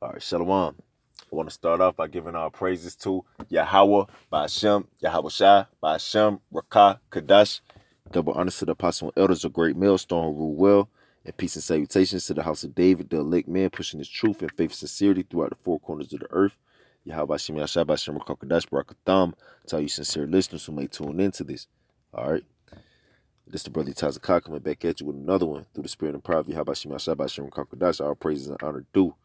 All right, Shalom. I want to start off by giving our praises to Yahweh, Ba'ashem, Yahweh Shai, Ba'ashem, Rakah, Kadash. Double honors to the apostle and elders of Great Millstone who rule well, and peace and salutations to the house of David, the elect man, pushing his truth and faith and sincerity throughout the four corners of the earth. Yahweh Ba'ashem, Yahshai, Ba'ashem, Rakah, Kadash, Barakatham. To all you sincere listeners who may tune into this. All right. This is the brother Tazakah coming back at you with another one through the spirit and power of Yahweh Ba'ashem, Yahshai, Ba'ashem, Rakah, Kadash. All praises and honor due.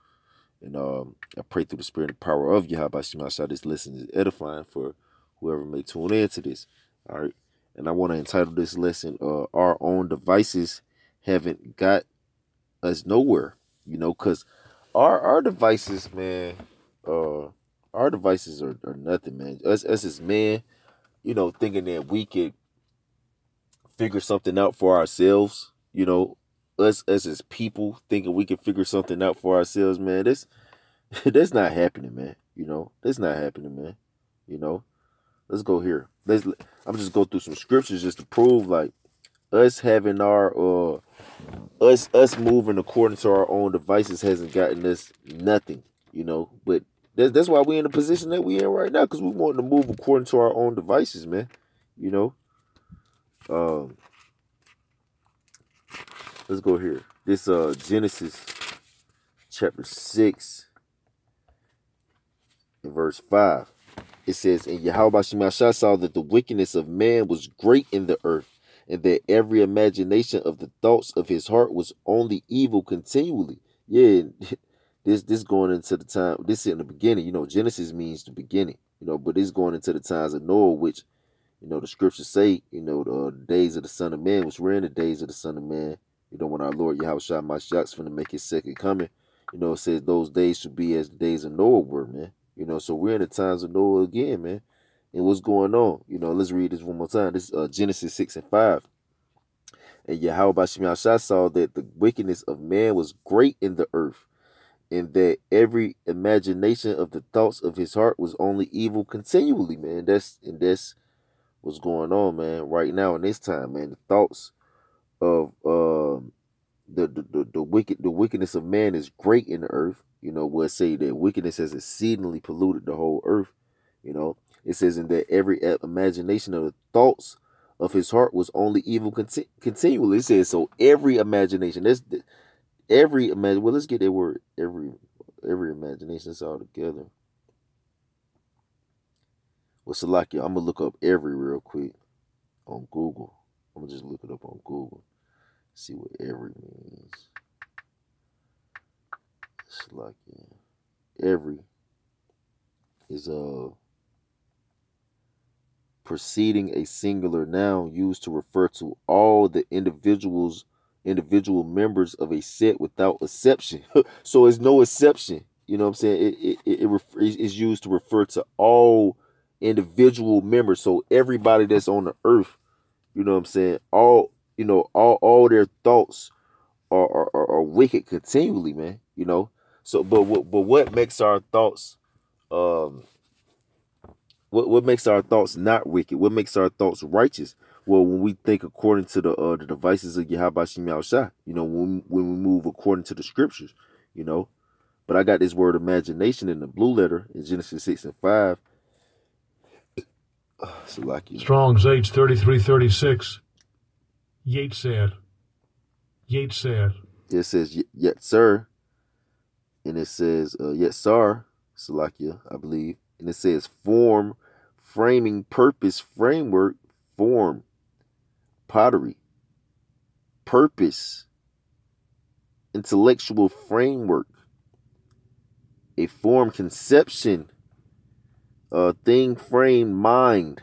And I pray through the spirit and power of Yahweh Ba'ashem, this lesson is edifying for whoever may tune into this. All right. And I want to entitle this lesson, Our Own Devices Haven't Got Us Nowhere. You know, because our devices, man, our devices are nothing, man. Us as men, you know, thinking that we could figure something out for ourselves, you know, us as people thinking we can figure something out for ourselves, man, that's not happening, man. You know, that's not happening, man. You know, let's go here. I'm just go through some scriptures just to prove like us having our us moving according to our own devices hasn't gotten us nothing, you know. But that's why we're in the position that we're in right now, because we want to move according to our own devices, man. You know. Let's go here. This Genesis chapter 6 and verse 5. It says, and Yahweh Ba'ashem saw that the wickedness of man was great in the earth, and that every imagination of the thoughts of his heart was only evil continually. Yeah, this going into the time, this is in the beginning. You know, Genesis means the beginning, you know, but it's going into the times of Noah, which, you know, the scriptures say, you know, the days of the Son of Man, which were in the days of the Son of Man. You know, when our Lord Yahweh Shai Mashiach's finna make his second coming, you know, it says those days should be as the days of Noah were, man. You know, so we're in the times of Noah again, man. And what's going on? You know, let's read this one more time. This is Genesis 6 and 5. And Yahweh Ba'ashem Yahshai saw that the wickedness of man was great in the earth, and that every imagination of the thoughts of his heart was only evil continually, man. That's what's going on, man, right now in this time, man. The thoughts of the wickedness of man is great in the earth. You know, where it say that wickedness has exceedingly polluted the whole earth. You know, it says in that every imagination of the thoughts of his heart was only evil continually. It says so every imagination. That's every imagine. Well, let's get that word every imagination. It's all together. Well, Salakia, I'm gonna look up every real quick on Google. I'm gonna just look it up on Google. See what every means. Salakia. Every is preceding a singular noun used to refer to all the individual members of a set without exception. So it's no exception. You know what I'm saying? It's used to refer to all individual members. So everybody that's on the earth, you know what I'm saying? All their thoughts are wicked continually, man. You know. So, but what makes our thoughts, what makes our thoughts not wicked? What makes our thoughts righteous? Well, when we think according to the devices of Yahweh Ba'ashem Yahshai, you know, when we move according to the scriptures, you know. But I got this word imagination in the blue letter in Genesis 6 and 5. Strong's H3336. Yates said. It says, yet, sir. And it says, yet, sir, Salakia, I believe. And it says, form, framing, purpose, framework, form, pottery, purpose, intellectual framework, a form, conception, thing, frame, mind.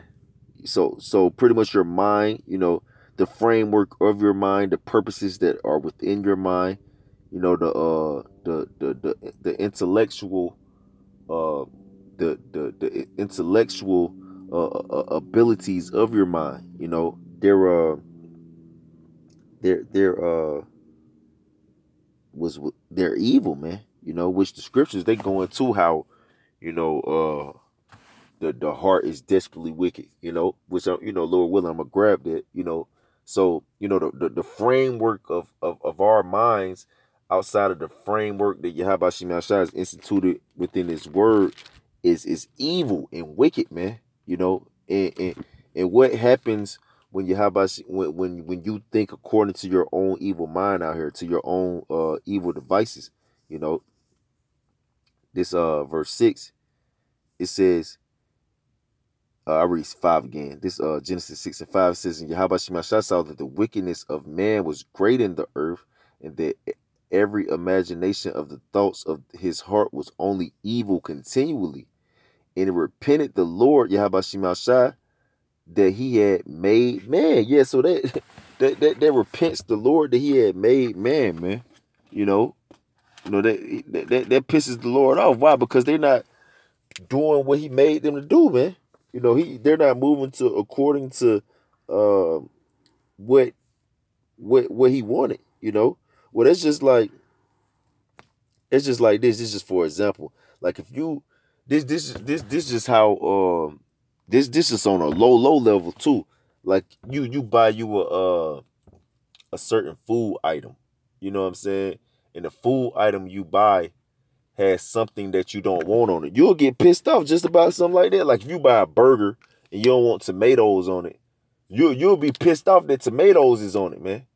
So pretty much your mind, you know, the framework of your mind, the purposes that are within your mind, you know, the intellectual the intellectual abilities of your mind, you know, they're evil, man, you know, which the scriptures they go into how, you know, the heart is desperately wicked, you know, which, you know, Lord willing, I'm gonna grab that, you know. So, you know, the framework of our minds, outside of the framework that Yahweh Shai has instituted within his word is evil and wicked, man. You know, and what happens when when you think according to your own evil mind out here, to your own evil devices, you know. This verse 6, it says, I read 5 again. This Genesis 6 and 5 says, and Yahweh Shai saw that the wickedness of man was great in the earth, and that every imagination of the thoughts of his heart was only evil continually. And it repented the Lord Yahweh Shai that he had made man. Yeah, so that repents the Lord that he had made man. You know that pisses the Lord off. Why? Because they're not doing what he made them to do, man. You know, they're not moving to according to what he wanted, you know. Well, it's just like this. This is just for example. Like if you this is how this is on a low level too. Like you buy you a certain food item. You know what I'm saying? And the food item you buy has something that you don't want on it. You'll get pissed off just about something like that. Like if you buy a burger and you don't want tomatoes on it, you'll be pissed off that tomatoes is on it, man.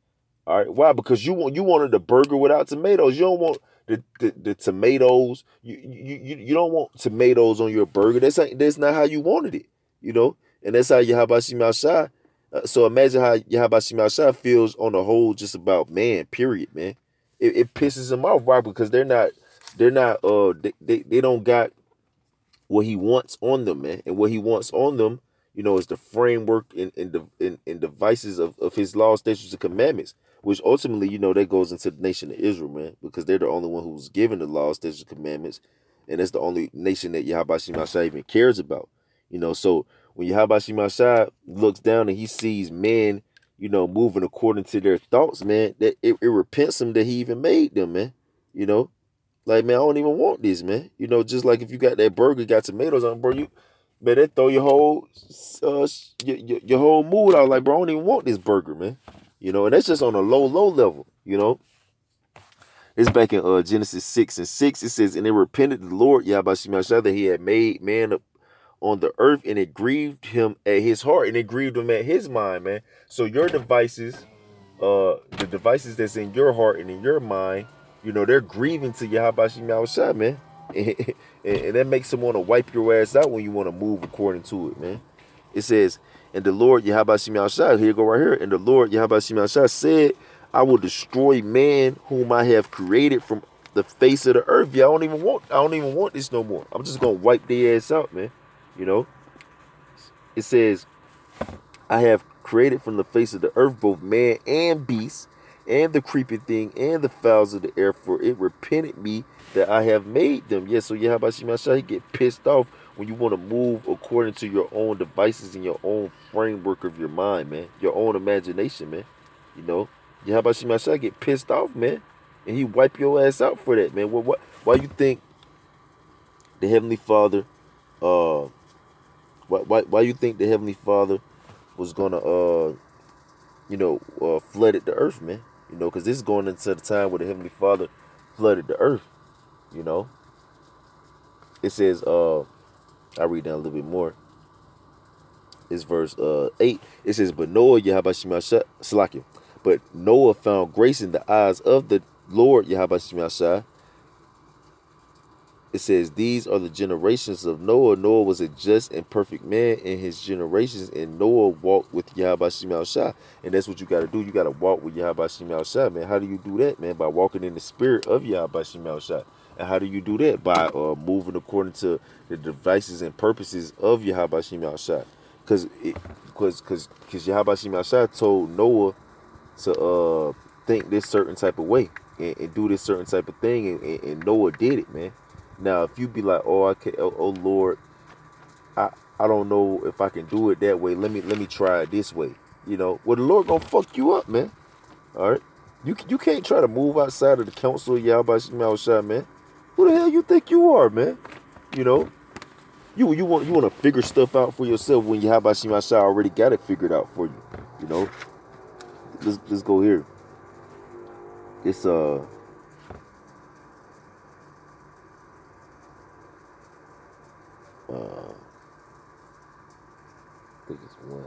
All right, why? Because you wanted the burger without tomatoes. You don't want the tomatoes. You don't want tomatoes on your burger. That's not how you wanted it, you know. And that's how Yahweh Shai. So imagine how Yahweh Shai feels on the whole, just about man. Period, man. It pisses him off. Why? Because they don't got what he wants on them, man. And what he wants on them, you know, is the framework and devices of his law, statutes, and commandments, which ultimately, you know, that goes into the nation of Israel, man, because they're the only one who's given the law, statutes, and commandments, and that's the only nation that Yahweh Shai even cares about, you know. So when Yahweh Shai looks down and he sees men, you know, moving according to their thoughts, man, that it repents him that he even made them, man, you know. Like, man, I don't even want this, man. You know, just like if you got that burger, got tomatoes on it, bro, man, that throw your whole your whole mood out. Like, bro, I don't even want this burger, man. You know, and that's just on a low level, you know. It's back in Genesis 6 and 6. It says, and it repented the Lord Yahweh Shai that he had made man on the earth, and it grieved him at his heart, and it grieved him at his mind, man. So your devices, the devices that's in your heart and in your mind, you know, they're grieving to Yahweh Shai, man. And that makes them want to wipe your ass out when you want to move according to it, man. It says, and the Lord Yahweh Shai, here you go right here. And the Lord Yahweh Shai said, I will destroy man whom I have created from the face of the earth. Yeah, I don't even want this no more. I'm just gonna wipe their ass out, man. You know. It says, I have created from the face of the earth both man and beast, and the creeping thing, and the fowls of the air, for it repented me that I have made them. Yeah, so Yahweh Shai, he get pissed off when you want to move according to your own devices and your own framework of your mind, man. Your own imagination, man. You know, Yahweh Shai get pissed off, man. And he wipe your ass out for that, man. Why you think the Heavenly Father, why you think the Heavenly Father was gonna, flooded the earth, man? You know, because this is going into the time where the Heavenly Father flooded the earth, you know. It says, I read down a little bit more. It's verse 8. It says, but Noah, Yahweh Shai, but Noah found grace in the eyes of the Lord, Yahweh Shai. It says, these are the generations of Noah. Noah was a just and perfect man in his generations, and Noah walked with Yahweh Shai. And that's what you got to do. You got to walk with Yahweh Shai, man. How do you do that, man? By walking in the spirit of Yahweh Shai. And how do you do that? By moving according to the devices and purposes of Yahweh Shai. Because Yahweh Shai told Noah to think this certain type of way and do this certain type of thing, and Noah did it, man. Now, if you be like, oh Lord, I don't know if I can do it that way. Let me try it this way. You know, well, the Lord gonna fuck you up, man. All right, you can't try to move outside of the counsel of Yahweh Shai, man. Who the hell you think you are, man? You know, you want to figure stuff out for yourself when Yahweh Shai already got it figured out for you. You know, let's go here. It's I think it's 1.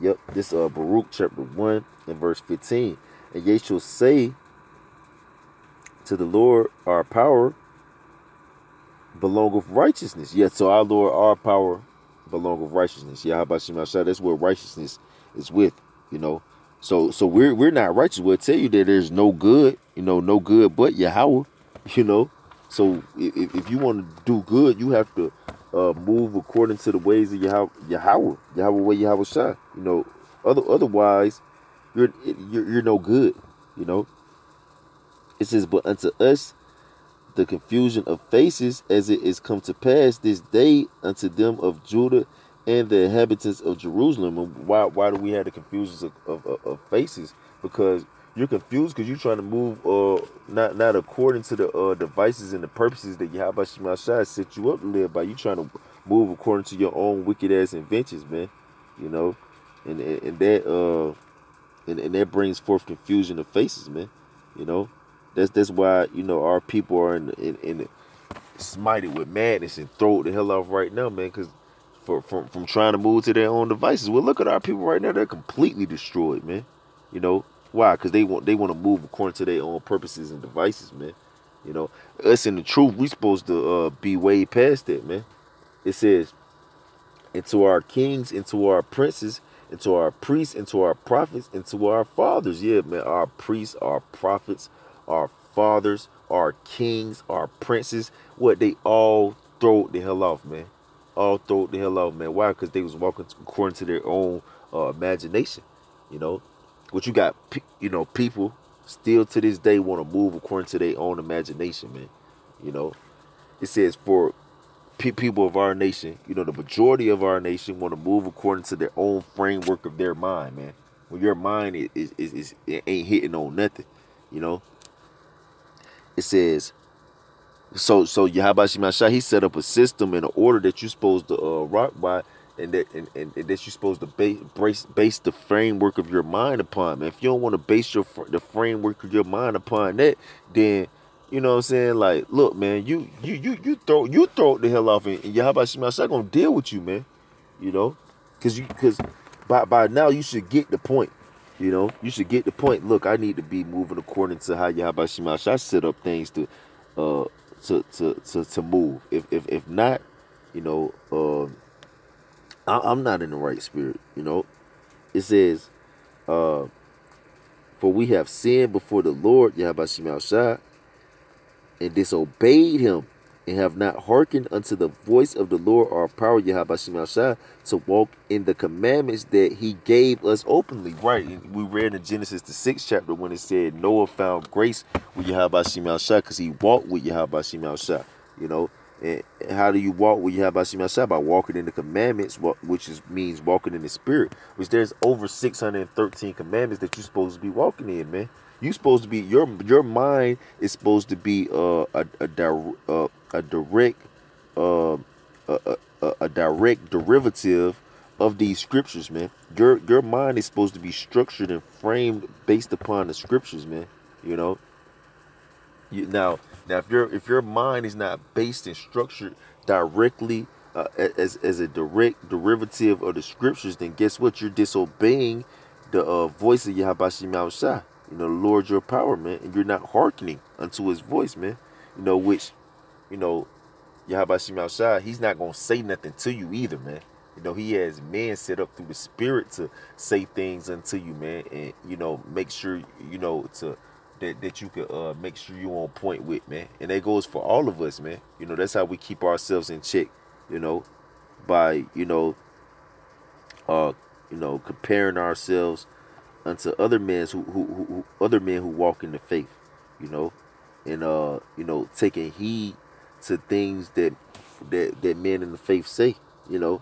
Yep, this Baruch chapter 1 and verse 15. And ye shall say to the Lord, our power belongeth righteousness. Yet to our Lord, our power belongeth righteousness. Yahweh Shema Shah, that's where righteousness is with, you know. So we're not righteous. We'll tell you that there's no good, no good but Yahweh, you know. So if you want to do good, you have to move according to the ways of Yahweh way Yahweh Shah, you know. Otherwise, you're no good, you know. It says, but unto us the confusion of faces, as it is come to pass this day unto them of Judah and the inhabitants of Jerusalem. And why do we have the confusions of faces? Because you're confused because you're trying to move not according to the devices and the purposes that Yahweh Shema Shai set you up to live by. You trying to move according to your own wicked ass inventions, man. You know, and that brings forth confusion of faces, man. You know. That's why, you know, our people are in smited with madness and throw the hell off right now, man. Because from trying to move to their own devices. Well, look at our people right now; they're completely destroyed, man. You know why? Because they want to move according to their own purposes and devices, man. You know, us in the truth, we supposed to be way past that, man. It says, "And to our kings, and to our princes, and to our priests, and to our prophets, and to our fathers." Yeah, man, our priests, our prophets, our fathers, our kings, our princes, what they all throw the hell off, man. All throw the hell off, man. Why? Because they was walking according to their own imagination, you know. What you got, you know, people still to this day want to move according to their own imagination, man. You know, it says for people of our nation, you know, the majority of our nation want to move according to their own framework of their mind, man. When your mind is it ain't hitting on nothing, you know. It says, so Yahweh Shema Shah, he set up a system and an order that you're supposed to rock by, and that you're supposed to base the framework of your mind upon, man. If you don't want to base the framework of your mind upon that, then you know what I'm saying. Like, look, man, you throw the hell off, and Yahweh Shema Shah gonna deal with you, man. You know, because by now you should get the point. You know, you should get the point. Look, I need to be moving according to how Yahweh Shema Shah set up things to move. If not, you know, I'm not in the right spirit. You know, it says, for we have sinned before the Lord Yahweh Shema Shah and disobeyed him, and have not hearkened unto the voice of the Lord our power, Yahweh Shema Shah, to walk in the commandments that he gave us openly. Right, and we read in Genesis the 6th chapter when it said Noah found grace with Yahweh Shema Shah because he walked with Yahweh Shema Shah. You know, and how do you walk with Yahweh Shema Shah? By walking in the commandments, which means walking in the spirit. Which there's over 613 commandments that you're supposed to be walking in, man. You supposed to be your mind is supposed to be a direct derivative of these scriptures, man. Your mind is supposed to be structured and framed based upon the scriptures, man. You know. Now if your mind is not based and structured directly as a direct derivative of the scriptures, then guess what? You're disobeying the voice of Yahweh Shema Shah. You know, the Lord your power, man, and you're not hearkening unto his voice, man. You know, which, you know, Yahweh Shema Shah, he's not going to say nothing to you either, man. You know, he has men set up through the spirit to say things unto you, man. And, you know, make sure, you know, that you could make sure you're on point with, man. And that goes for all of us, man. You know, that's how we keep ourselves in check, you know, by, you know, comparing ourselves unto other men who walk in the faith, you know, and you know, taking heed to things that men in the faith say. You know,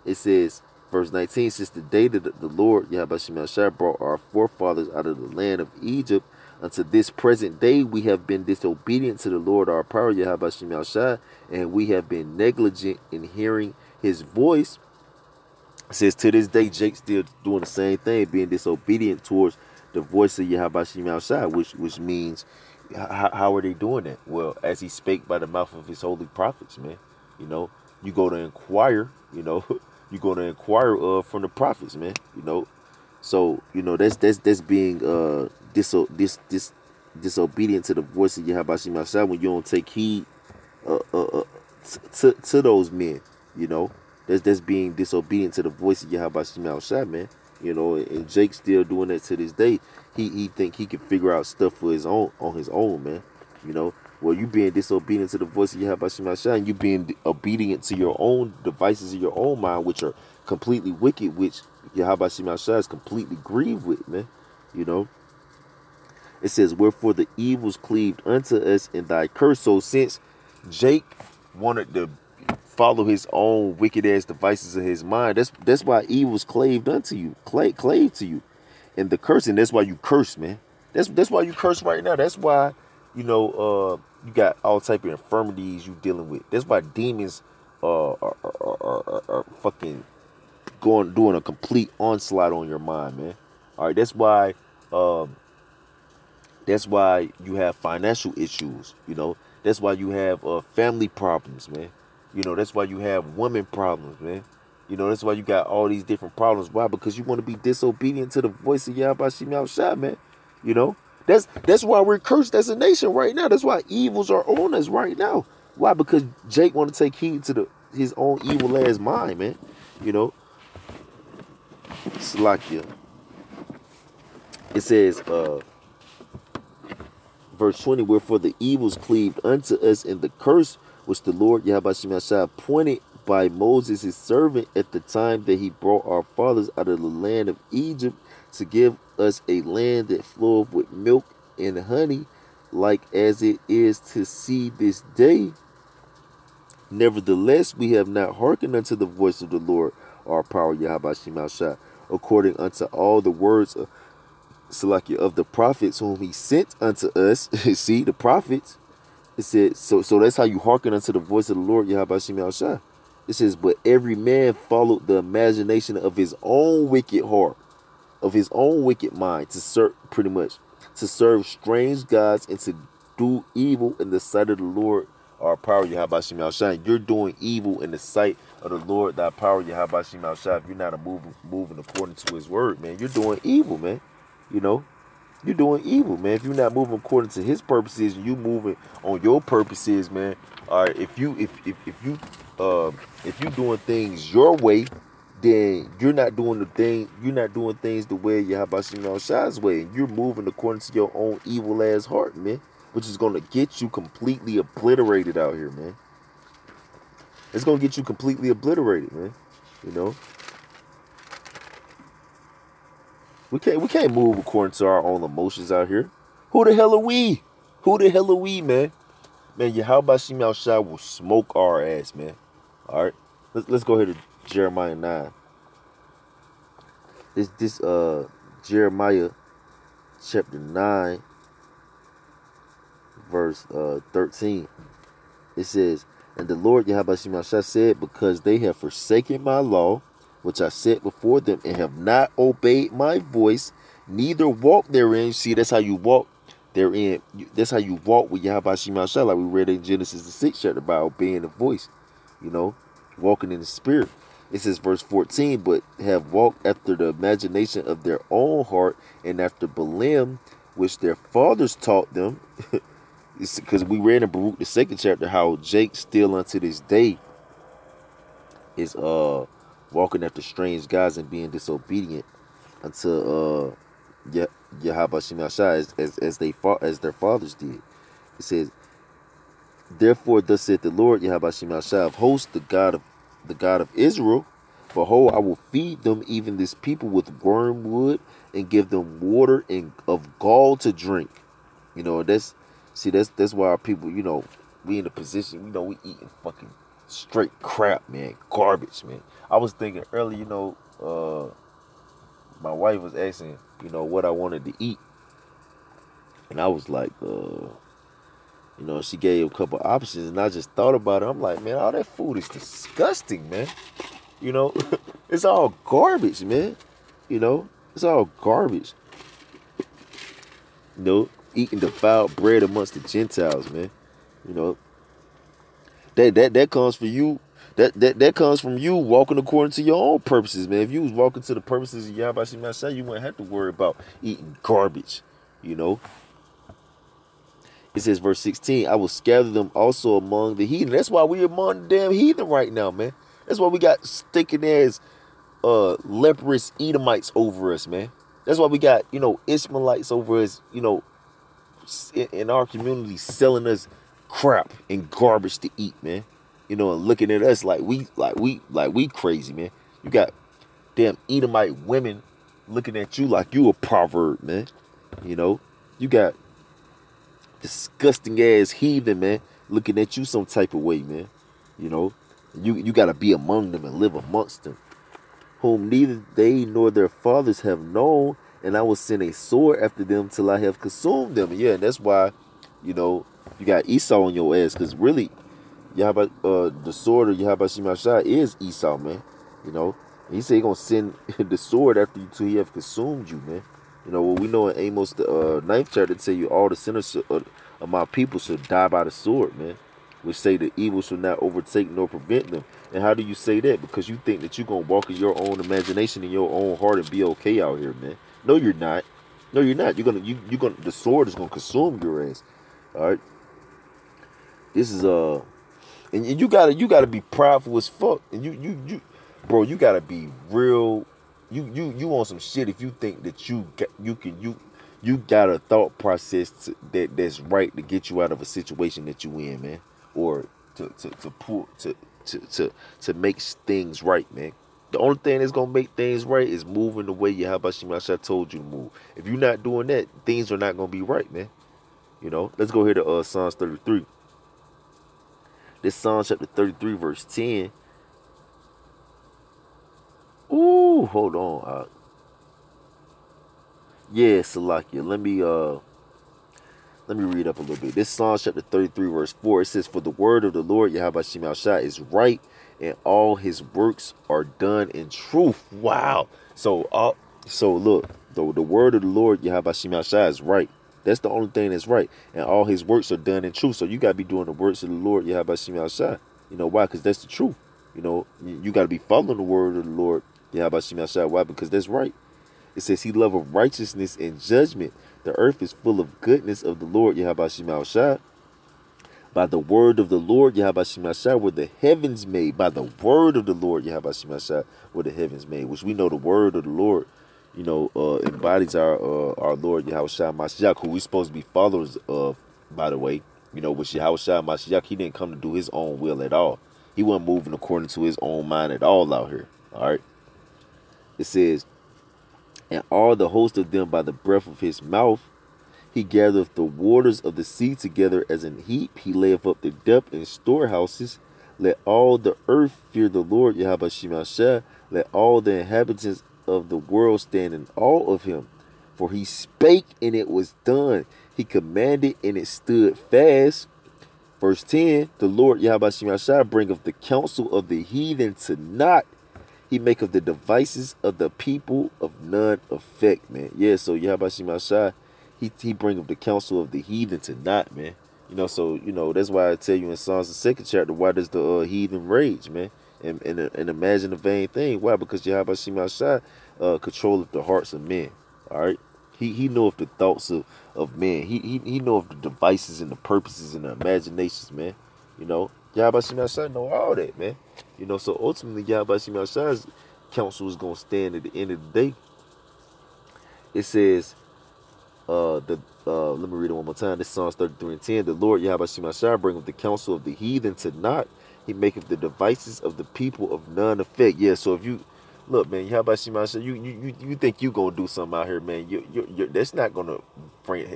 it says, verse 19, since the day that the Lord Yahweh Shema Shah brought our forefathers out of the land of Egypt unto this present day, we have been disobedient to the Lord our power, Yahweh Shema Shah, and we have been negligent in hearing his voice. It says to this day, Jake's still doing the same thing, being disobedient towards the voice of Yahweh Shema Shah, which means, how are they doing that? Well, as he spake by the mouth of his holy prophets, man. You know, you go to inquire, you know, you go to inquire from the prophets, man, you know. So, you know, that's being disobedient to the voice of Yahweh Shema Shai when you don't take heed to those men, you know. That's being disobedient to the voice of Yahweh Shema Shai, man. You know, and Jake's still doing that to this day. He think he can figure out stuff for his own on his own, man. You know, well, you being disobedient to the voice of Yahweh Shema Shai, and you being obedient to your own devices of your own mind, which are completely wicked, which Yahweh Shema Shai is completely grieved with, man. You know, it says, wherefore the evils cleaved unto us in thy curse. So since Jake wanted to follow his own wicked ass devices of his mind, that's why evils claved unto you, clave to you, and the cursing. That's why you curse, man. That's why you curse right now. That's why, you know, you got all type of infirmities you dealing with. That's why demons are fucking doing a complete onslaught on your mind, man. All right, that's why you have financial issues, you know. That's why you have family problems, man. You know, that's why you have women problems, man. You know, that's why you got all these different problems. Why? Because you want to be disobedient to the voice of Yahweh Shema Shai, man. You know, that's why we're cursed as a nation right now. That's why evils are on us right now. Why? Because Jake want to take heed to his own evil ass mind, man. You know, Salakia. It says, verse 20, wherefore the evils cleaved unto us in the curse which the Lord Yahweh Shema Shai appointed by Moses his servant at the time that he brought our fathers out of the land of Egypt, to give us a land that floweth with milk and honey, like as it is to see this day. Nevertheless, we have not hearkened unto the voice of the Lord our power Yahweh Shema Shai, according unto all the words of Salakia of the prophets whom he sent unto us. See, the prophets. It said, so that's how you hearken unto the voice of the Lord Yahweh Shema Shai. It says, but every man followed the imagination of his own wicked heart, of his own wicked mind, to serve, pretty much, to serve strange gods and to do evil in the sight of the Lord our power Yahweh Shema Shai. You're doing evil in the sight of the Lord thy power Yahweh Shema Shai. If you're not moving according to his word, man, you're doing evil, man. You know, you're doing evil, man. If you're not moving according to his purposes, and you moving on your purposes, man. All right, if you doing things your way, then you're not doing things the way Yahweh Shema Shai's way, and you're moving according to your own evil ass heart, man, which is gonna get you completely obliterated out here, man. It's gonna get you completely obliterated, man. You know. We can't move according to our own emotions out here. Who the hell are we? Who the hell are we, man? Man, Yahweh Shema Shai will smoke our ass, man. All right, let's go ahead to Jeremiah 9. This Jeremiah chapter 9, verse 13. It says, and the Lord Yahweh Shema Shai said, because they have forsaken my law, which I set before them, and have not obeyed my voice, neither walked therein. See, that's how you walk therein. That's how you walk with Yahweh Shema Shai, like we read in Genesis the 6th chapter, by obeying the voice, you know, walking in the spirit. It says, verse 14, but have walked after the imagination of their own heart, and after Balaam, which their fathers taught them. Because we read in Baruch the 2nd chapter how Jake still unto this day is walking after strange gods and being disobedient unto Yahweh Shema Shai as their fathers did. It says, therefore thus saith the Lord Yahweh Shema Shai of hosts, the God of Israel, behold, I will feed them, even this people, with wormwood, and give them water of gall to drink. You know, that's why our people, you know, we in a position, you know, we eating fucking straight crap, man, garbage, man. I was thinking earlier, you know, my wife was asking, you know, what I wanted to eat, and I was like, you know, she gave a couple options, and I just thought about it. I'm like, man, all that food is disgusting, man. You know, it's all garbage, man. You know, it's all garbage. You know, eating defiled bread amongst the Gentiles, man. You know, that comes for you. That comes from you walking according to your own purposes, man. If you was walking to the purposes of Yahweh Shemashah, you wouldn't have to worry about eating garbage, you know. It says, verse 16, I will scatter them also among the heathen. That's why we among the damn heathen right now, man. That's why we got stinking ass leprous Edomites over us, man. That's why we got, you know, Ishmaelites over us, you know, in our community selling us crap and garbage to eat, man. You know, and looking at us like we crazy, man. You got damn Edomite women looking at you like you a proverb, man. You know, you got disgusting ass heathen, man, looking at you some type of way, man. You know, you gotta be among them and live amongst them, whom neither they nor their fathers have known, and I will send a sword after them till I have consumed them. Yeah, and that's why, you know, you got Esau on your ass, because really, the sword of Yahweh Shemashah is Esau, man. You know, and he said he gonna send the sword after you till he have consumed you, man. You know, well, we know in Amos the 9th chapter tell you all the sinners of my people should die by the sword, man. Which say the evil shall not overtake nor prevent them. And how do you say that? Because you think that you're gonna walk in your own imagination in your own heart and be okay out here, man. No, you're not. No, you're not. You're gonna the sword is gonna consume your ass. All right. This is and you gotta be prideful as fuck. And you bro, you gotta be real. You on some shit if you think that you got a thought process that's right to get you out of a situation that you in, man, or to make things right, man. The only thing that's gonna make things right is moving the way Yahweh Shemashah told you to move. If you're not doing that, things are not gonna be right, man. You know. Let's go here to Psalms 33. This Psalm chapter 33, verse 10. Ooh, hold on. Yeah, Salakia. Let me read up a little bit. This Psalm chapter 33, verse 4. It says, for the word of the Lord Yahweh Shemashah is right, and all his works are done in truth. Wow. So look, the word of the Lord Yahweh Shemashah is right. That's the only thing that's right. And all his works are done in truth. So you got to be doing the works of the Lord Yahweh Shemashah. You know why? Because that's the truth. You know, you got to be following the word of the Lord Yahweh Shemashah. Why? Because that's right. It says he loveth righteousness and judgment. The earth is full of goodness of the Lord Yahweh Shemashah. By the word of the Lord Yahweh Shemashah were the heavens made. By the word of the Lord Yahweh Shemashah were the heavens made. Which we know the word of the Lord, you know, embodies our Lord Yahweh Mashiach, who we supposed to be followers of, by the way. You know, with Yahweh Mashiach, he didn't come to do his own will at all. He wasn't moving according to his own mind at all out here. All right. It says, and all the host of them by the breath of his mouth. He gathereth the waters of the sea together as an heap. He layeth up the depth in storehouses. Let all the earth fear the Lord Yahweh Shemashah. Let all the inhabitants of the world stand in awe of him. For he spake and it was done. He commanded and it stood fast. Verse 10, the Lord Yahweh Shemashah bringeth the counsel of the heathen to naught. He maketh the devices of the people of none effect, man. Yeah, so Yahweh Shemashah, he bringeth the counsel of the heathen to naught, man. You know, so, you know, that's why I tell you in Psalms the 2nd chapter, why does the heathen rage, man? And imagine a vain thing. Why? Because Yahweh Shemashah controlleth the hearts of men. All right? He knoweth the thoughts of men. He knoweth the devices and the purposes and the imaginations, man. You know, Yahweh Shemashah know all that, man. You know, so ultimately Yahweh Shemashah's counsel is going to stand at the end of the day. It says, let me read it one more time. This Psalms 33 and 10. The Lord Yahweh Shemashah bringeth the counsel of the heathen to naught. He maketh the devices of the people of none effect. Yeah, so if you look, man, Yahweh Shemashah, you think you gonna do something out here, man? That's not gonna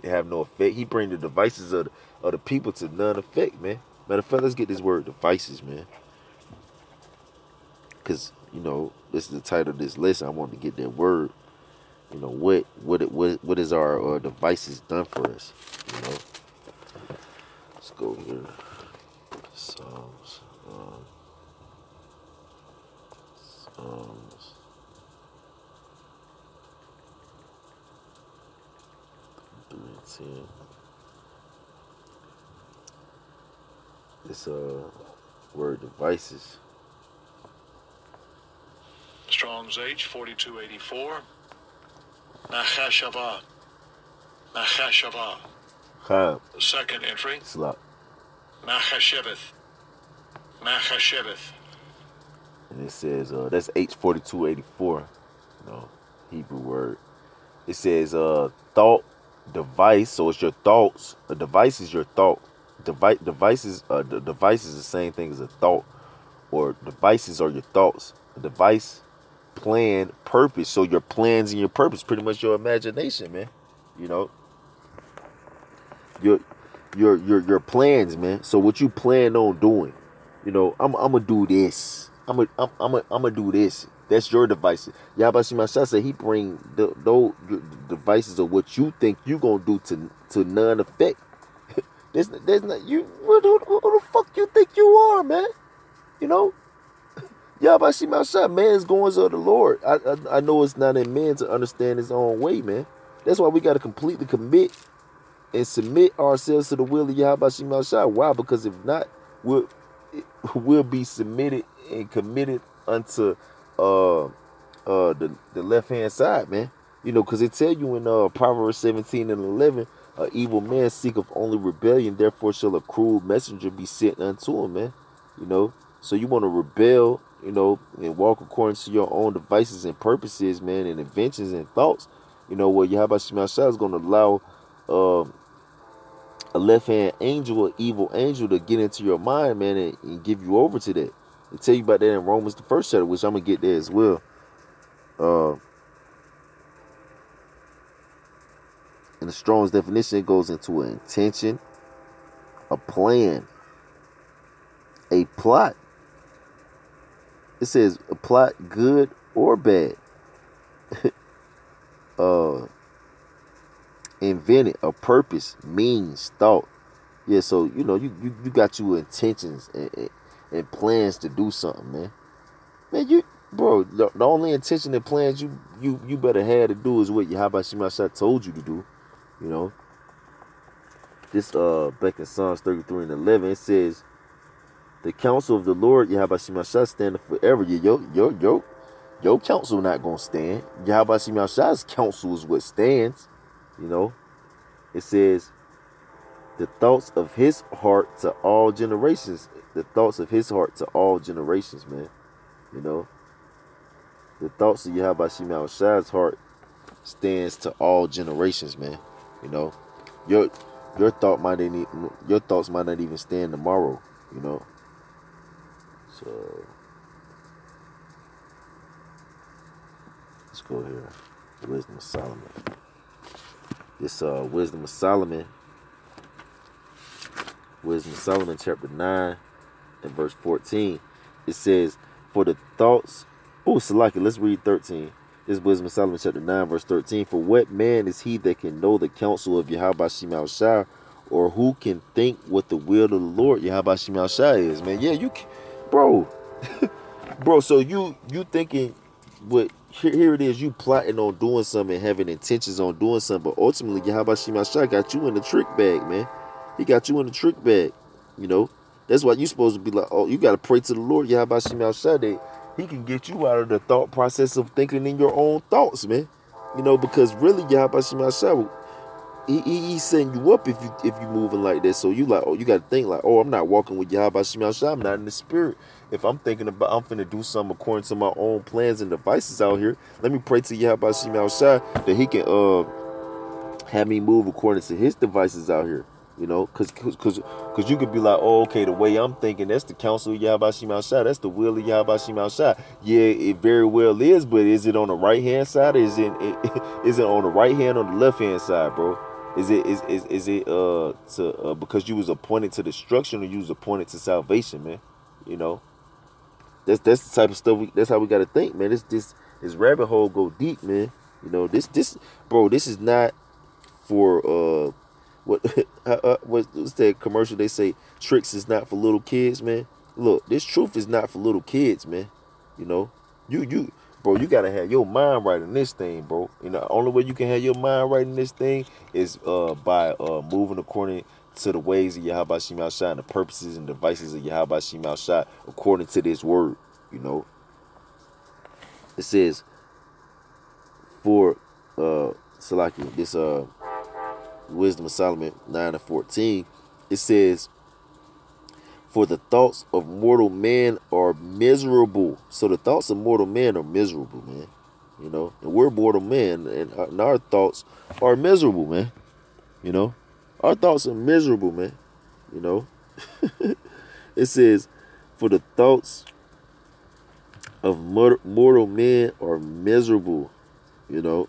have no effect. He bring the devices of the people to none effect, man. Matter of fact, let's get this word devices, man. Because, you know, this is the title of this lesson. I want to get that word. You know, what is our devices done for us? You know, let's go here. Psalms 3 and 10. This word devices. Strong's H 4284. Nachashava. Nachashava. Chab. The second entry. Slap. Machasheveth. Machasheveth. And it says, that's H4284, you know, Hebrew word. It says, thought, device, so it's your thoughts. A device is your thought. Devices, the device is the same thing as a thought, or devices are your thoughts. A device, plan, purpose. So your plans and your purpose, pretty much your imagination, man. You know, your plans, man. So what you plan on doing, you know, I'm gonna do this. I'm gonna do this. That's your devices. Yahweh Shemashah said he bring those devices of what you think you gonna do to none effect. There's not you. Who the fuck you think you are, man? You know, Yahweh Shemashah, man's goings of the Lord. I know it's not in man to understand his own way, man. That's why we gotta completely commit and submit ourselves to the will of Yahweh Shemashah. Why? Because if not, we'll be submitted and committed unto the left hand side, man. You know, because it tell you in Proverbs 17 and 11, evil man seeketh only rebellion, therefore shall a cruel messenger be sent unto him, man. You know, so you want to rebel, you know, and walk according to your own devices and purposes, man, and inventions and thoughts. You know, well, Yahweh Shemashah is going to allow a left-hand angel, an evil angel, to get into your mind, man, and give you over to that. They tell you about that in Romans, the first chapter, which I'm going to get there as well. In the Strong's definition, it goes into an intention, a plan, a plot. It says a plot, good or bad. Invented, a purpose, means, thought. Yeah, so you know, you got your intentions and plans to do something, man. Man, bro, the only intention and plans you better have to do is what Yahweh Shemashah told you to do. You know, this back in Psalms 33 and 11, it says, "The counsel of the Lord Yahweh Shemashah standeth forever." Your counsel not gonna stand. Yahweh Shemashah's counsel is what stands. You know, it says, "The thoughts of his heart to all generations." The thoughts of his heart to all generations, man. You know, the thoughts of Yahweh Shemashah's heart stands to all generations, man. You know, your thoughts might not even stand tomorrow. You know, so let's go here. Wisdom of Solomon. This Wisdom of Solomon, chapter 9 and verse 14. It says, "For the thoughts." Oh, Salaki, let's read 13. This is Wisdom of Solomon, chapter 9, verse 13. "For what man is he that can know the counsel of Yahweh Shemashah, or who can think what the will of the Lord Yahweh Shemashah is?" Man, yeah, you can, bro. Bro, so you thinking what? Here it is, you plotting on doing something, having intentions on doing something, but ultimately Yahweh Shemashah got you in the trick bag, man. He got you in the trick bag. You know, that's why you supposed to be like, oh, you got to pray to the Lord Yahweh Shemashah that he can get you out of the thought process of thinking in your own thoughts, man. You know, because really Yahweh Shemashah, he's setting you up if you moving like that. So you like, oh, you got to think like, oh, I'm not walking with Yahweh Shemashah. I'm not in the spirit. If I'm thinking about, I'm finna do something according to my own plans and devices out here, let me pray to Yahweh Shemashah that he can have me move according to his devices out here. You know, cause you could be like, oh, okay, the way I'm thinking, that's the counsel of Yahweh Shemashah, that's the will of Yahweh Shemashah. Yeah, it very well is, but is it on the right hand side, or is it on the right hand or the left hand side, bro? Is it because you was appointed to destruction, or you was appointed to salvation, man? You know, that's the type of stuff. That's how we gotta think, man. This rabbit hole go deep, man. You know, this bro, this is not for what's that commercial? They say tricks is not for little kids, man. Look, this truth is not for little kids, man. You know, bro, you gotta have your mind right in this thing, bro. You know, the only way you can have your mind right in this thing is by moving according to the ways of Yahweh Shemashah and the purposes and devices of Yahweh Shemashah according to this word, you know. It says for Salaki, this Wisdom of Solomon 9:14, it says, for the thoughts of mortal man are miserable. So the thoughts of mortal man are miserable, man. You know, and we're mortal men, and our thoughts are miserable, man. You know, our thoughts are miserable, man. You know, it says, for the thoughts of mortal men are miserable. You know,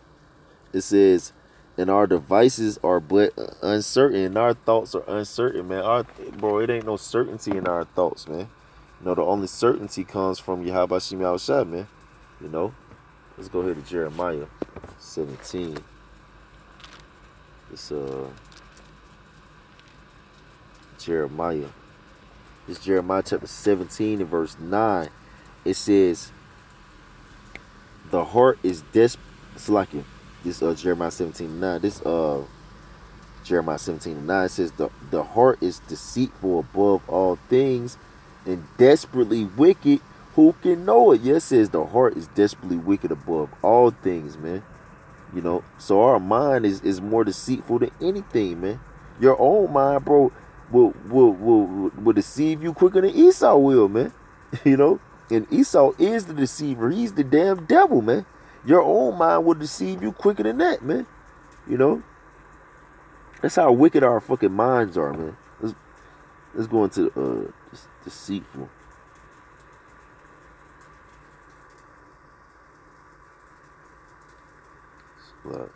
it says, and our devices are but uncertain. And our thoughts are uncertain, man. Bro, it ain't no certainty in our thoughts, man. You know, the only certainty comes from Yahweh Shem Yahushua, man. You know, let's go ahead to Jeremiah 17. It's Jeremiah. It's Jeremiah chapter 17 and verse 9. It says, the heart is desperate. It's like it. This Jeremiah 17:9. This Jeremiah 17:9 says the heart is deceitful above all things and desperately wicked. Who can know it? Yes, it says the heart is desperately wicked above all things, man. You know, so our mind is more deceitful than anything, man. Your own mind, bro, will deceive you quicker than Esau will, man. You know, and Esau is the deceiver. He's the damn devil, man. Your own mind will deceive you quicker than that, man. You know, that's how wicked our fucking minds are, man. Let's go into deceitful. But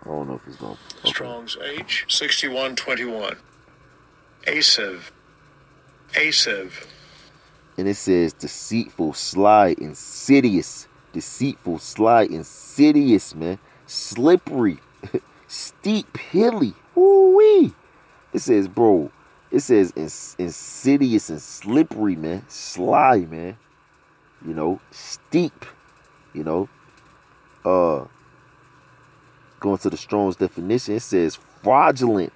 I don't know if it's going. Okay. Strong's H 6121. Asev. And it says deceitful, sly, insidious. Deceitful, sly, insidious, man. Slippery, steep, hilly. Woo-wee. It says, bro, it says insidious and slippery, man. Sly, man. You know, steep. You know, going to the Strong's definition, it says fraudulent,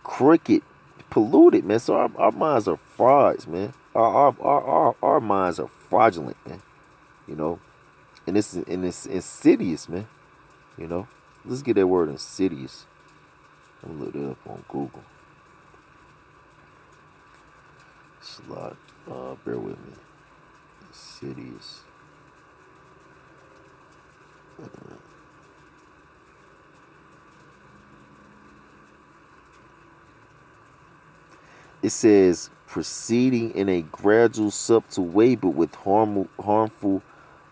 crooked, polluted, man. So our minds are frauds, man. Our minds are fraudulent, man. You know, and it's insidious, man. You know, let's get that word insidious. I'm gonna look it up on Google. Slot, bear with me. Insidious. It says proceeding in a gradual, subtle way, but with harmful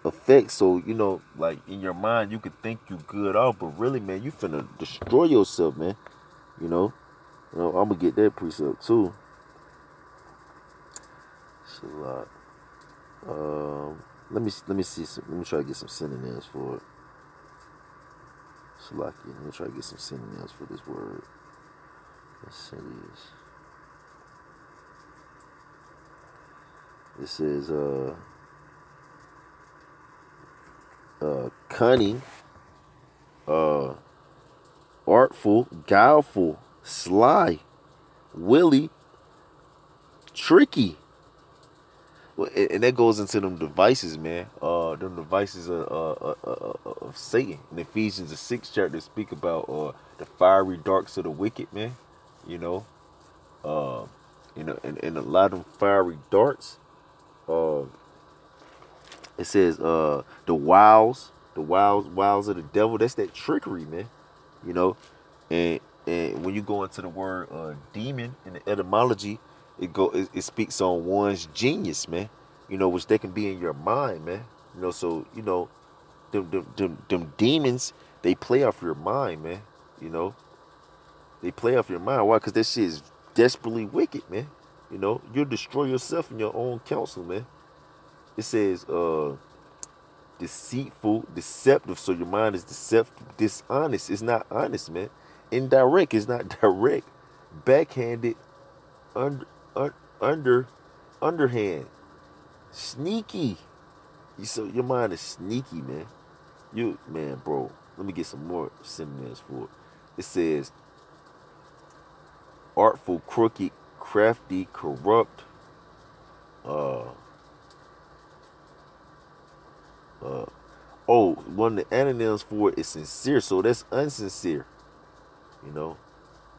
effects. So, you know, like in your mind, you could think you good off, but really, man, you finna destroy yourself, man. You know, I'm gonna get that precept too. It's a lot. Let me see some. Let me try to get some synonyms for it. Salaki. Let me try to get some synonyms for this word. Insidious. It says cunning, artful, guileful, sly, willy, tricky. Well, and that goes into them devices, man. Them devices of Satan. In Ephesians the 6th chapter, speak about the fiery darts of the wicked, man. You know, and a lot of them fiery darts. It says the wiles of the devil. That's that trickery, man. You know, and when you go into the word demon in the etymology, it speaks on one's genius, man. You know, which they can be in your mind, man. You know, so you know, them demons, they play off your mind, man. You know, they play off your mind. Why? Because that shit is desperately wicked, man. You know, you'll destroy yourself in your own counsel, man. It says deceitful, deceptive. So your mind is deceptive, dishonest. It's not honest, man. Indirect is not direct. Backhanded, underhand, sneaky. So your mind is sneaky, man. Man, bro. Let me get some more synonyms for it. It says artful, crooked, crafty, corrupt, Oh, one of the antonyms for it is sincere, so that's unsincere. You know,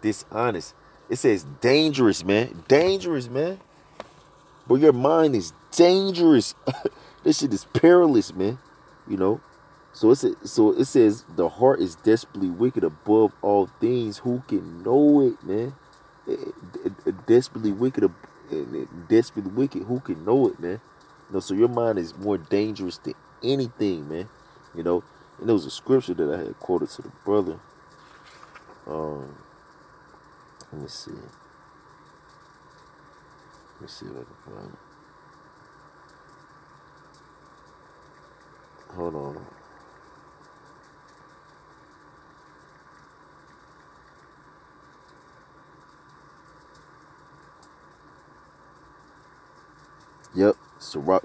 dishonest. It says dangerous, man. Dangerous, man. But your mind is dangerous. This shit is perilous, man. You know. So it says the heart is desperately wicked above all things. Who can know it, man? Desperately wicked, desperately wicked. Who can know it, man? You know, so your mind is more dangerous than anything, man. You know, and there was a scripture that I had quoted to the brother. Let me see. Let me see if I can find it. Hold on. Yep, Sirach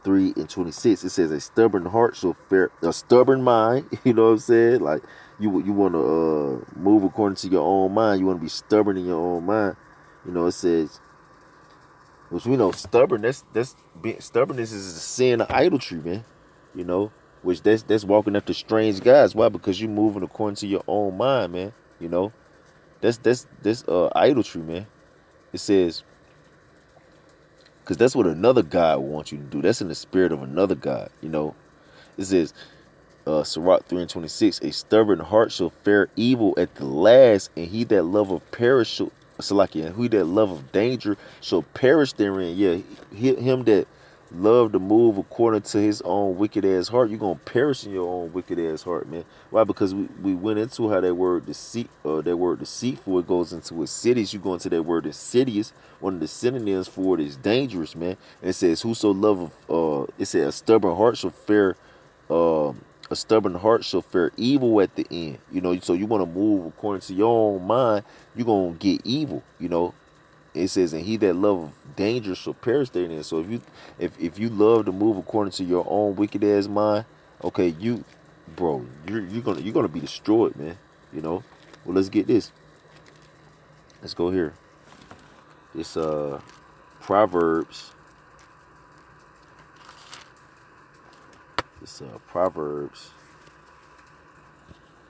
3:26. It says a stubborn heart shall fear a stubborn mind. You know what I'm saying? Like you want to move according to your own mind. You want to be stubborn in your own mind. You know, it says, which we know stubbornness. Stubbornness is a sin of idolatry, man. You know, which that's walking after strange gods. Why? Because you moving according to your own mind, man. You know, that's idolatry, man. It says, because that's what another God wants you to do. That's in the spirit of another God, you know. It says, Sirach 3:26, a stubborn heart shall fare evil at the last, and he that loveth perish shall, and he that loveth danger shall perish therein. Yeah, him that love to move according to his own wicked ass heart, you're gonna perish in your own wicked ass heart, man. Why? Because we went into how that word deceitful, it goes into insidious. You go into that word insidious. One of the synonyms for it is dangerous, man. And it says, whoso loveth it says a stubborn heart shall fare evil at the end. You know, so you want to move according to your own mind, you're gonna get evil, you know. It says, and he that loveth danger shall perish therein. So if you love to move according to your own wicked ass mind, okay, you're gonna be destroyed, man. You know. Well, let's get this. Let's go here. It's Proverbs. It's Proverbs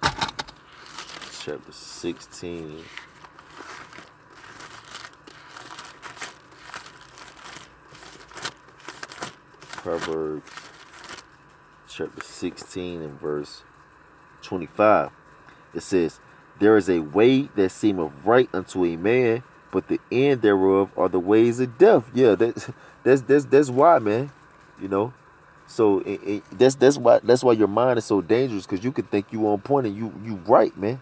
chapter 16. Proverbs chapter 16 and verse 25. It says, there is a way that seemeth right unto a man, but the end thereof are the ways of death. Yeah, that's why, man. You know, so that's why your mind is so dangerous, because you could think you on point and you right, man.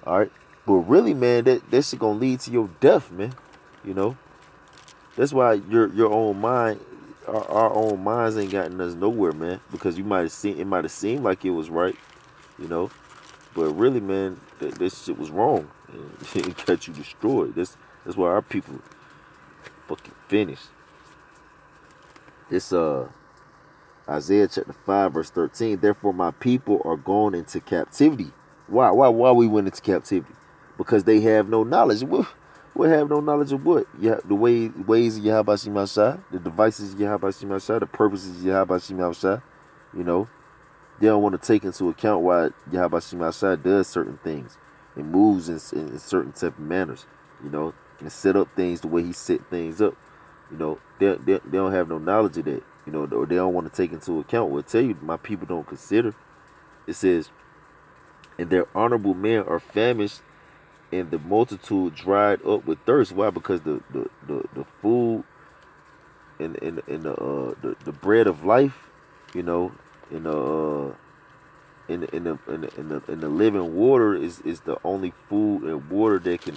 All right, but really, man, that shit gonna lead to your death, man. You know, that's why your own mind. Our own minds ain't gotten us nowhere, man. Because it might have seemed like it was right, you know, but really, man, this shit was wrong, and it got you destroyed. That's why our people fucking finished. It's Isaiah chapter 5 verse 13. Therefore, my people are gone into captivity. Why we went into captivity? Because they have no knowledge. We have no knowledge of what? Yeah, the ways of Yahweh Shemashah, the devices of Yahweh Shemashah, the purposes of Yahweh Shemashah. You know, they don't want to take into account why Yahweh Shemashah does certain things and moves in certain type of manners. You know, and set up things the way he set things up. You know, they don't have no knowledge of that. You know, or they don't want to take into account what tell you my people don't consider. It says, and their honorable men are famished, and the multitude dried up with thirst. Why? Because the food and the bread of life, you know, in the living water is the only food and water that can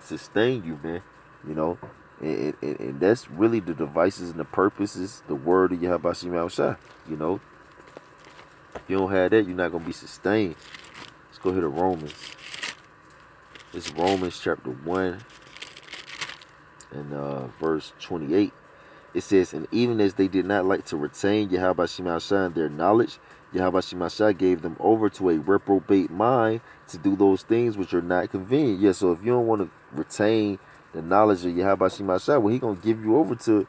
sustain you, man. You know, and that's really the devices and the purposes, the word of Yahweh Shemashah. You know, if you don't have that, you're not gonna be sustained. Let's go here to Romans. It's Romans chapter 1 and verse 28. It says, and even as they did not like to retain Yahweh Shemashah in their knowledge, Yahweh Shemashah gave them over to a reprobate mind to do those things which are not convenient. Yeah, so if you don't want to retain the knowledge of Yahweh Shemashah, well, he going to give you over to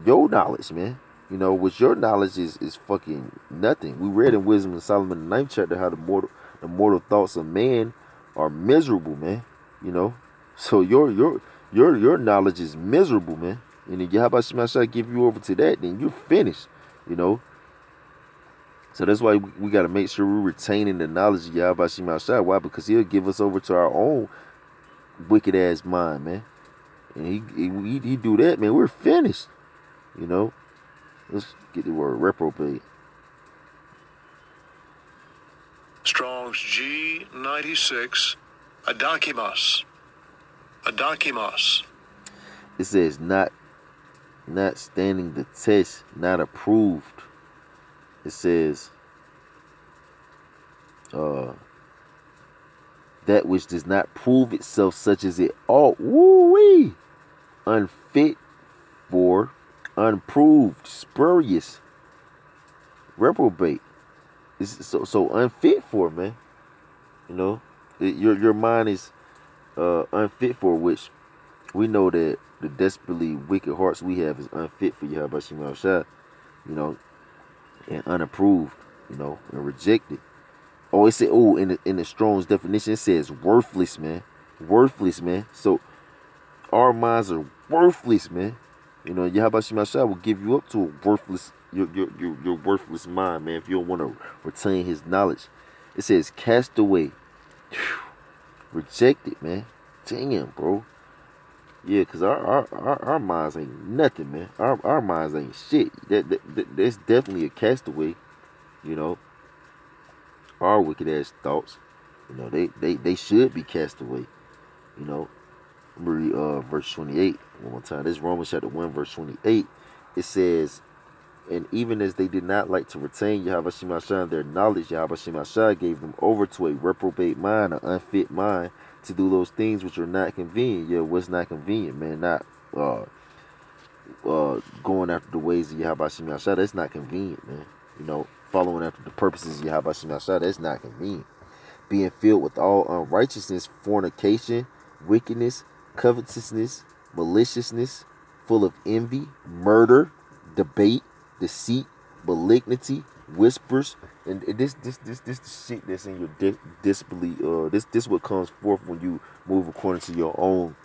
your knowledge, man. You know, which your knowledge is fucking nothing. We read in Wisdom of Solomon, the 9th chapter, how the mortal thoughts of man are miserable, man. You know, so your knowledge is miserable, man. And if Yahweh Shemashah give you over to that, then you're finished. You know. So that's why we got to make sure we're retaining the knowledge of Yahweh Shemashah. Why? Because he'll give us over to our own wicked ass mind, man. And he do that, man. We're finished. You know. Let's get the word reprobate. Strong's G96. Adakimas. Adakimas. It says not standing the test, not approved. It says that which does not prove itself such as it ought. Woo-wee! Unfit for, unproved, spurious, reprobate. It's so unfit for, man. You know, your mind is unfit for, which we know that the desperately wicked hearts we have is unfit for Yahweh Shemashah, you know, and unapproved, you know, and rejected. Oh, it said, oh, in the Strong's definition, it says worthless, man. Worthless, man. So our minds are worthless, man. You know, Yahweh Shemashah will give you up to a worthless, your worthless mind, man, if you don't want to retain his knowledge. It says cast away. Rejected, man. Damn, bro. Yeah, because our minds ain't nothing, man. Our minds ain't shit. That's definitely a castaway, you know. Our wicked ass thoughts, you know, they should be cast away, you know. Read verse 28 one more time. This is Romans chapter 1, verse 28. It says, and even as they did not like to retain Yahweh Shemashah their knowledge, Yahweh Shemashah gave them over to a reprobate mind, an unfit mind, to do those things which are not convenient. Yeah, what's not convenient, man? Not going after the ways of Yahweh Shemashah. That's not convenient, man. You know, following after the purposes of Yahweh Shemashah. That's not convenient. Being filled with all unrighteousness, fornication, wickedness, covetousness, maliciousness, full of envy, murder, debate, deceit, malignity, whispers, and this the shit that's in your disbelief. This what comes forth when you move according to your own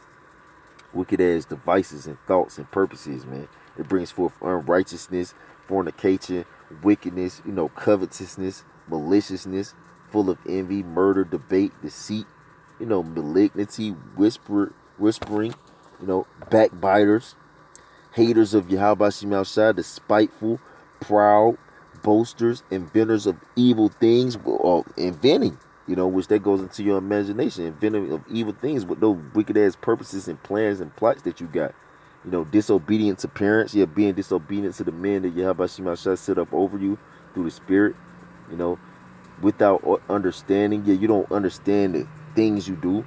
wicked ass devices and thoughts and purposes, man. It brings forth unrighteousness, fornication, wickedness, you know, covetousness, maliciousness, full of envy, murder, debate, deceit, you know, malignity, whispering, you know, backbiters, haters of Yahweh Shemashah, the spiteful, proud, boasters, inventors of evil things, inventing, you know, which that goes into your imagination, inventing of evil things with those wicked ass purposes and plans and plots that you got. You know, disobedient to parents, yeah, being disobedient to the men that Yahweh Shemashah set up over you through the Spirit, you know, without understanding, yeah, you don't understand the things you do.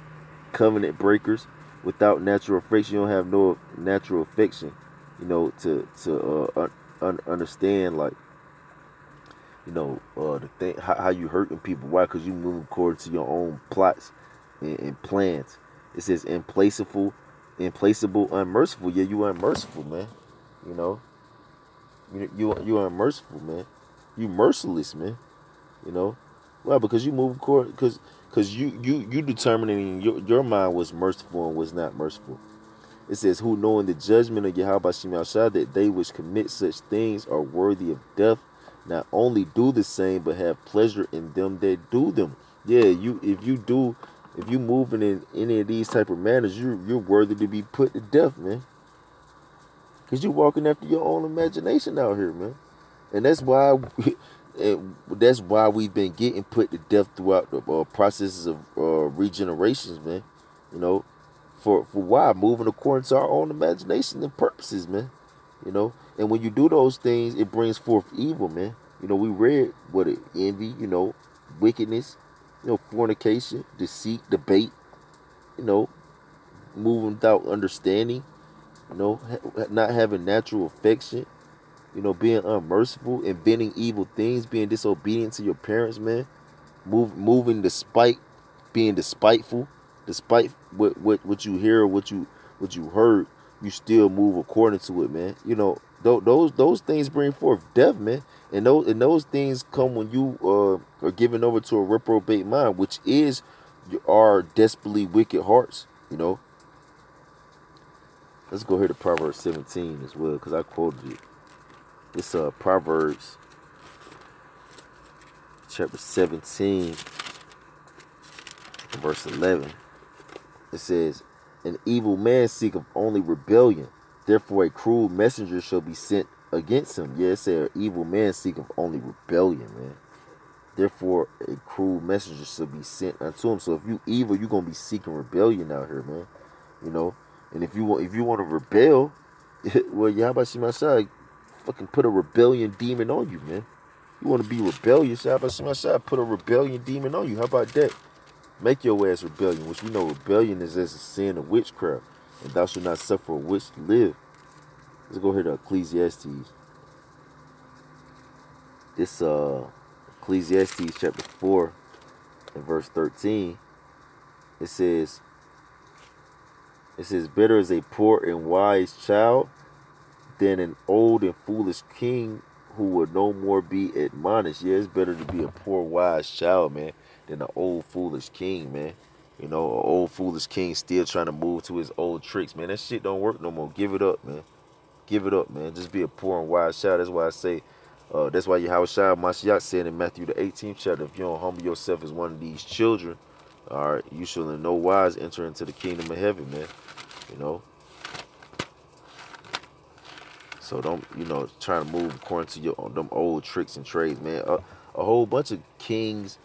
Covenant breakers, without natural affection, you don't have no natural affection, you know, to understand, like, you know, the thing, how you hurting people. Why? Because you move according to your own plots and plans. It says implacable, unmerciful. Yeah, you unmerciful, man. You know, you unmerciful, man. You merciless, man. You know, well, because you move according, because you determining your mind was merciful and was not merciful. It says, who knowing the judgment of Yahweh Shemashah, that they which commit such things are worthy of death, not only do the same, but have pleasure in them that do them. Yeah, if you moving in any of these type of manners, you're worthy to be put to death, man. Because you're walking after your own imagination out here, man. And that's why we've been getting put to death throughout the processes of regenerations, man. You know, for why? Moving according to our own imagination and purposes, man. You know, and when you do those things, it brings forth evil, man. You know, we read what it envy, you know, wickedness, you know, fornication, deceit, debate, you know, moving without understanding, you know, not having natural affection, you know, being unmerciful, inventing evil things, being disobedient to your parents, man. Moving despite, being despiteful, despite what you hear or what you heard, you still move according to it, man. You know, Those things bring forth death, man. And those things come when you are given over to a reprobate mind, which is our desperately wicked hearts. Let's go here to Proverbs 17 as well, because I quoted it. It's Proverbs chapter 17, verse 11. It says, "An evil man seeketh only rebellion, therefore a cruel messenger shall be sent against him." Yeah, it said an evil man seeketh only rebellion, man. Therefore a cruel messenger shall be sent unto him. So if you evil, you're gonna be seeking rebellion out here, man. You know, and if you want to rebel, well, Yahweh Shemashai fucking put a rebellion demon on you, man. You want to be rebellious, Yahweh Shemashai put a rebellion demon on you. How about that? Make your ass rebellion, which we know rebellion is as a sin of witchcraft, and thou shalt not suffer a witch to live. Let's go here to Ecclesiastes. This Ecclesiastes chapter 4 and verse 13. It says, "Better is a poor and wise child than an old and foolish king who will no more be admonished." Yeah, it's better to be a poor wise child, man, than an old foolish king, man. An old foolish king still trying to move to his old tricks, man. That shit don't work no more. Give it up, man. Give it up, man. Just be a poor and wise child. That's why I say, that's why Yahweh Shai Mashiach said in Matthew the 18th chapter, if you don't humble yourself as one of these children, all right, you shall in no wise enter into the kingdom of heaven, man. So don't, try to move according to them old tricks and trades, man. A whole bunch of kings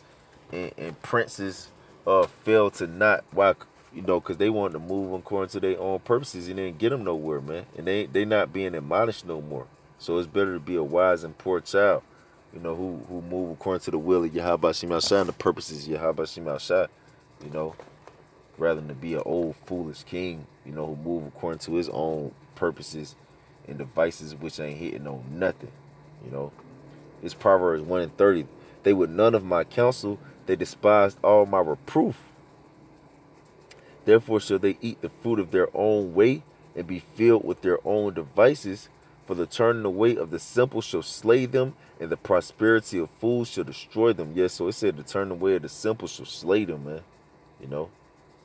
and princes fell to not, why, because they wanted to move according to their own purposes and didn't get them nowhere, man. And they not being admonished no more. So it's better to be a wise and poor child, who move according to the will of Yahweh Shemashai and the purposes of Yahweh Shemashai, rather than to be an old foolish king, who move according to his own purposes and devices which ain't hitting on nothing. It's Proverbs 1 and 30. "They would none of my counsel, they despised all my reproof. Therefore shall they eat the fruit of their own way and be filled with their own devices. For the turning away of the simple shall slay them, and the prosperity of fools shall destroy them." Yes, so it said the turning away of the simple shall slay them, man.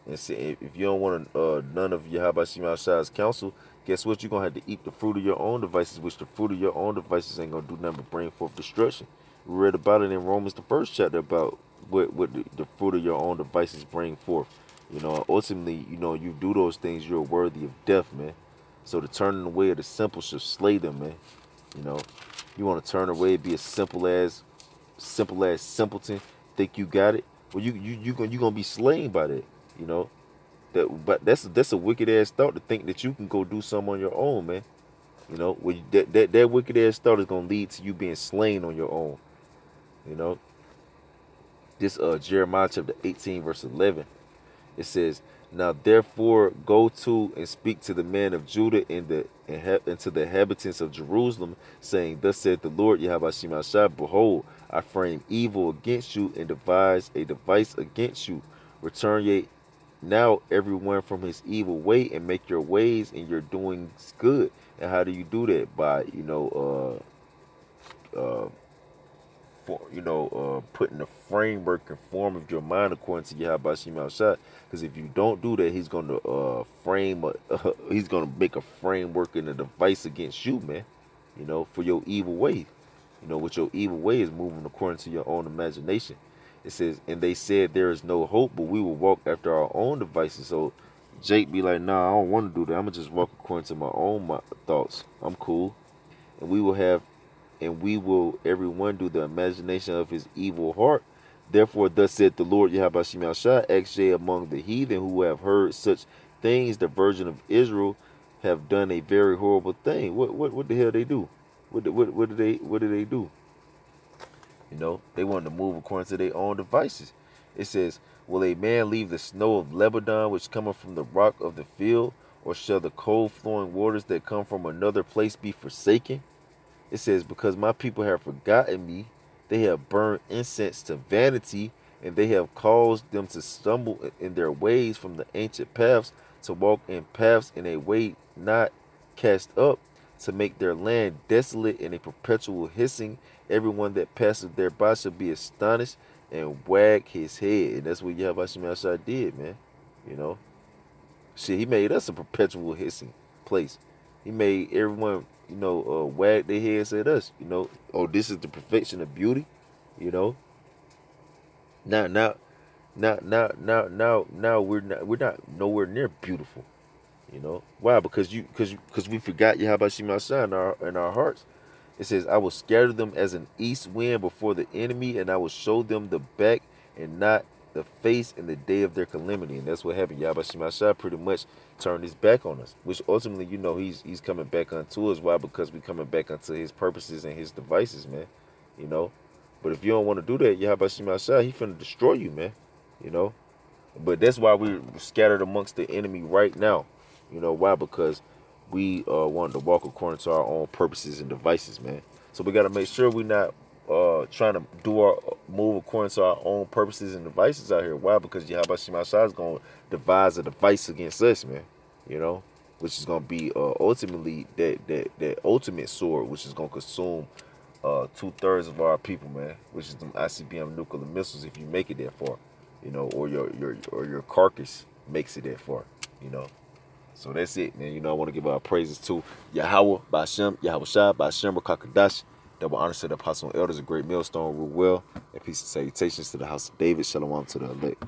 And say, if you don't want none of Yahweh Shemashai's counsel, guess what? You're going to have to eat the fruit of your own devices, which the fruit of your own devices ain't going to do nothing but bring forth destruction. We read about it in Romans, the first chapter, about what the fruit of your own devices bring forth. Ultimately, you do those things, you're worthy of death, man. So the turning away of the simple shall slay them, man. You want to turn away, be a simple as simpleton, think you got it? Well, you gonna be slain by that. But that's a wicked ass thought, to think that you can go do something on your own, man. That wicked ass thought is gonna lead to you being slain on your own. This Jeremiah chapter 18 verse 11. It says, "Now therefore go to and speak to the man of Judah and to the inhabitants of Jerusalem, saying, Thus saith the Lord Yahweh Shemashai, Behold, I frame evil against you and devise a device against you. Return ye now everyone from his evil way and make your ways and your doings good." And how do you do that? By putting the framework and form of your mind according to Yahweh Shemashai. Because if you don't do that, he's gonna he's gonna make a framework and a device against you, man. For your evil way. What your evil way is moving according to your own imagination. It says, "And they said, there is no hope, but we will walk after our own devices." So Jake be like, "Nah, I don't want to do that. I'm gonna just walk according to my own thoughts. I'm cool." And we will everyone do the imagination of his evil heart. Therefore, thus said the Lord Yahweh Shemashai, ask ye among the heathen who have heard such things, the virgin of Israel have done a very horrible thing. What the hell they do? What did they do? They wanted to move according to their own devices. It says, "Will a man leave the snow of Lebanon, which cometh from the rock of the field, or shall the cold flowing waters that come from another place be forsaken?" It says, "Because my people have forgotten me, they have burned incense to vanity, and they have caused them to stumble in their ways from the ancient paths, to walk in paths in a way not cast up. to make their land desolate and a perpetual hissing. Everyone that passeth thereby shall be astonished and wag his head. And that's what Yahweh Shemashah did, man. You know? Shit, he made us a perpetual hissing place. He made everyone, wag their heads at us, Oh, this is the perfection of beauty, you know. Now we're not nowhere near beautiful, you know. Why? Because we forgot Yahweh Shemashah in our hearts. It says, I will scatter them as an east wind before the enemy, and I will show them the back and not the face in the day of their calamity. And that's what happened. Yahweh Shemashah pretty much turned his back on us, which ultimately, he's coming back unto us. Why? Because we coming back unto his purposes and his devices, man. You know. But if you don't want to do that, Yahweh Shemashah, he finna destroy you, man. You know. But that's why we're scattered amongst the enemy right now. You know why? Because we wanted to walk according to our own purposes and devices, man. So we got to make sure we're not trying to move according to our own purposes and devices out here. Why? Because Yahweh Shemashah is going to devise a device against us, man. You know, which is going to be ultimately that ultimate sword, which is going to consume 2/3 of our people, man. Which is them ICBM nuclear missiles, if you make it that far, you know, or your carcass makes it that far, you know. So that's it, man. You know, I want to give our praises to Yahweh, Ba'ashem, Yahweh Shai, Ba'ashem, Rakakadash. Double honor to the apostle and elders, a great millstone, rule well. And peace and salutations to the house of David. Shalom to the elect.